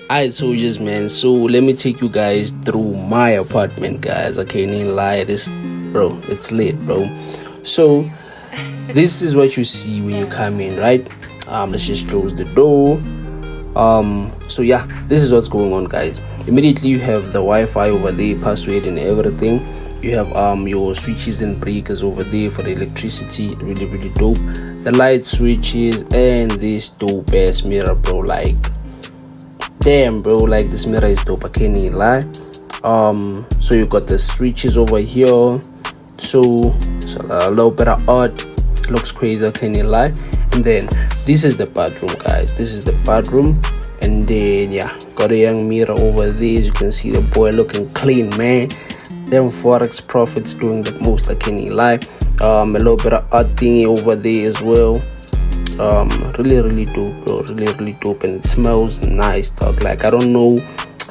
Alright, soldiers, man. So let me take you guys through my apartment, guys. I can't even lie. It's lit, bro. So this is what you see when you come in, right? Let's just close the door. So yeah, this is what's going on, guys. Immediately you have the Wi-Fi over there, password and everything. You have your switches and breakers over there for the electricity. Really dope. The light switches and this dope ass mirror, bro. Like, damn, bro, like this mirror is dope. I can't even lie. So you got the switches over here. So a little bit of art. Looks crazy, I can't even lie. And then this is the bathroom, guys. This is the bathroom. And then yeah, got a young mirror over there. As you can see, the boy looking clean, man. Them forex profits doing the most, I can't even lie. A little bit of art thingy over there as well. Really dope, bro. Really dope, and it smells nice, dog. Like, I don't know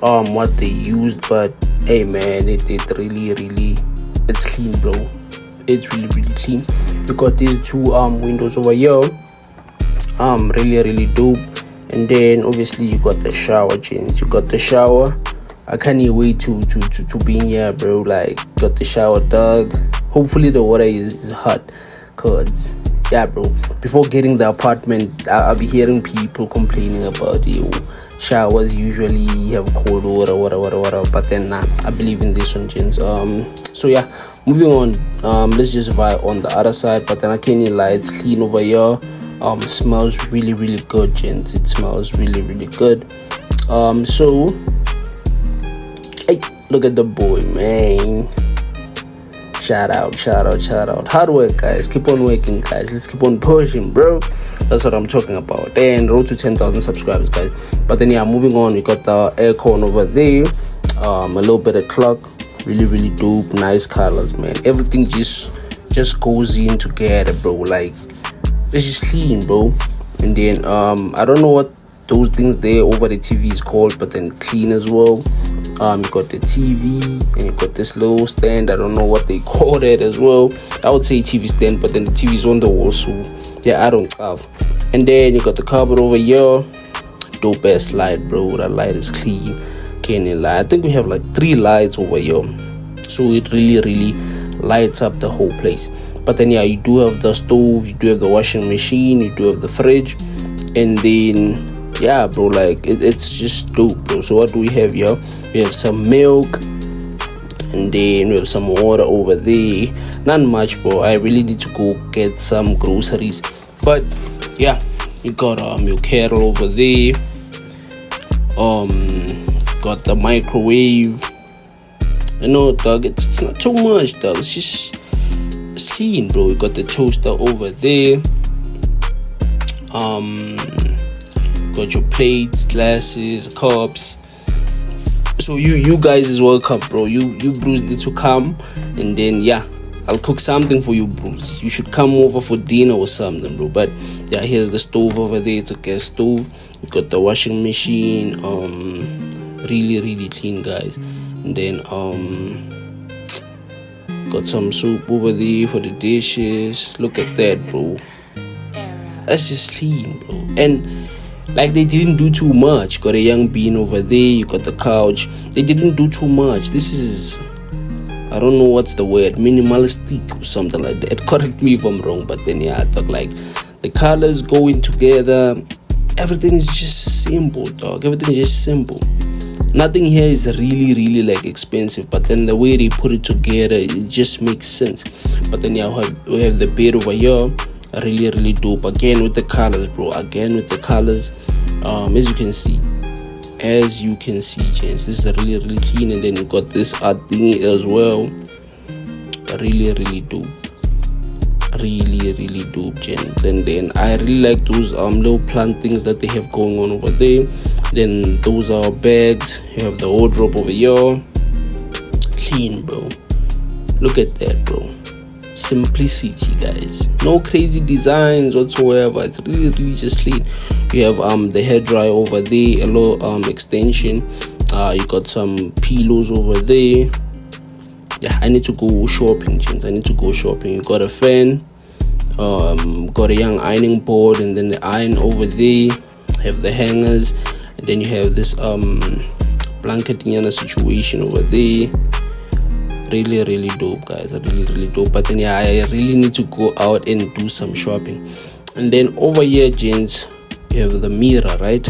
what they used, but hey, man, it really it's clean, bro. It's really clean. You got these two windows over here. Really dope. And then obviously you got the shower, gents. You got the shower. I can't even wait to be in here, bro. Like, got the shower, dog. Hopefully the water is hot, cause yeah, bro, before getting the apartment, I'll be hearing people complaining about showers usually have cold water, whatever. But then nah, I believe in this one, gents. So yeah, moving on. Let's just vibe on the other side. But then I can't even lie, it's clean over here. Smells really good, gents. It smells really good. So hey, look at the boy, man. Shout out. Hard work, guys. Keep on working, guys. Let's keep on pushing, bro. That's what I'm talking about. And road to 10,000 subscribers, guys. But then yeah, moving on, we got the aircon over there. A little bit of clock. Really dope. Nice colors, man. Everything just goes in together, bro. Like, it's just clean, bro. And then I don't know what those things there over the TV is called, but then it's clean as well. You got the TV and you got this little stand. I don't know what they call it as well. I would say TV stand, but then the TV is on the wall, so yeah, I don't have. And then you got the cupboard over here. Dope ass light, bro. That light is clean. Can't lie. I think we have like 3 lights over here, so it really lights up the whole place. But then yeah, you do have the stove, you do have the washing machine, you do have the fridge, and then yeah, bro, like it's just dope, bro. So what do we have here? We have some milk, and then we have some water over there. Not much, bro. I really need to go get some groceries. But yeah, you got your kettle over there. Got the microwave. You know, dog, it's not too much, dog. It's clean, bro. We got the toaster over there. Got your plates, glasses, cups. So you guys is welcome, bro. You Bruce need to come, and then yeah, I'll cook something for you, Bruce. You should come over for dinner or something, bro. But yeah, here's the stove over there. It's a gas stove. You got the washing machine. Really clean, guys. And then got some soup over there for the dishes. Look at that, bro. That's just clean, bro. And like, they didn't do too much. Got a young bean over there. You got the couch. They didn't do too much. This is, I don't know what's the word, minimalistic or something like that. Correct me if I'm wrong, but then yeah, I thought like the colors going together. Everything is just simple, dog. Everything is just simple. Nothing here is really like expensive, but then the way they put it together, it just makes sense. But then yeah, we have the bed over here. Really dope. Again with the colors, bro. Again with the colors. As you can see, gents, this is really clean. And then you got this art thingy as well. Really dope. Really dope, gents. And then I really like those little plant things that they have going on over there. Then those are bags. You have the wardrobe over here. Clean, bro. Look at that, bro. Simplicity, guys. No crazy designs whatsoever. It's really just clean. You have the hair dryer over there, a little extension. You got some pillows over there. Yeah, I need to go shopping, gents. I need to go shopping. You got a fan. Got a young ironing board, and then the iron over there. Have the hangers. and then you have this blanket situation over there. Really dope, guys. Really dope. But then yeah, I really need to go out and do some shopping. And then over here, gents, you have the mirror, right?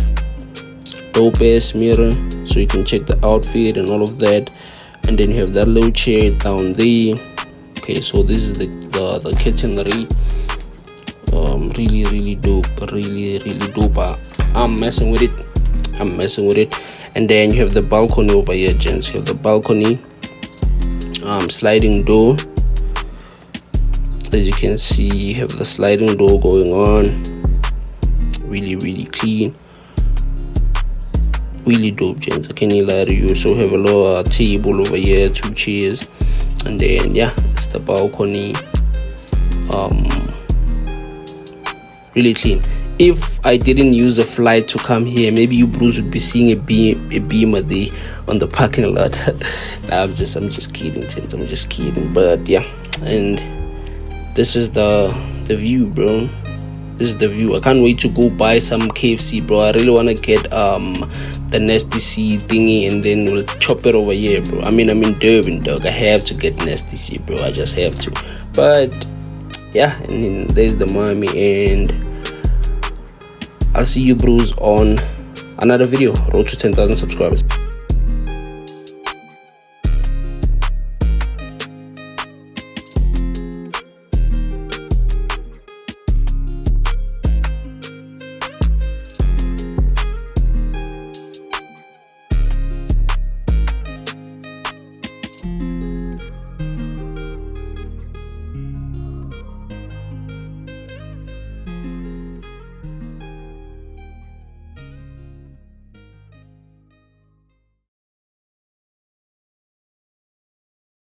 Dope ass mirror, so you can check the outfit and all of that. And then you have that little chair down there. Okay, so this is the kitchenette. Really dope. Really dope. I'm messing with it. And then you have the balcony over here, gents. You have the balcony, sliding door. As you can see, you have the sliding door going on. Really clean. Really dope, gents. I can't lie to you. So have a little table over here, 2 chairs, and then yeah, it's the balcony. Really clean. If I didn't use a flight to come here, maybe you bros would be seeing a beamer there on the parking lot. Nah, I'm just kidding, gents. I'm just kidding. But yeah, and this is the view, bro. This is the view. I can't wait to go buy some KFC, bro. I really want to get the Nasty C thingy, and then we'll chop it over here, bro. I mean, I'm in Durban, dog. I have to get Nasty C, bro. I just have to. But yeah, and then there's the mommy, and I'll see you bros on another video. Road to 10,000 subscribers.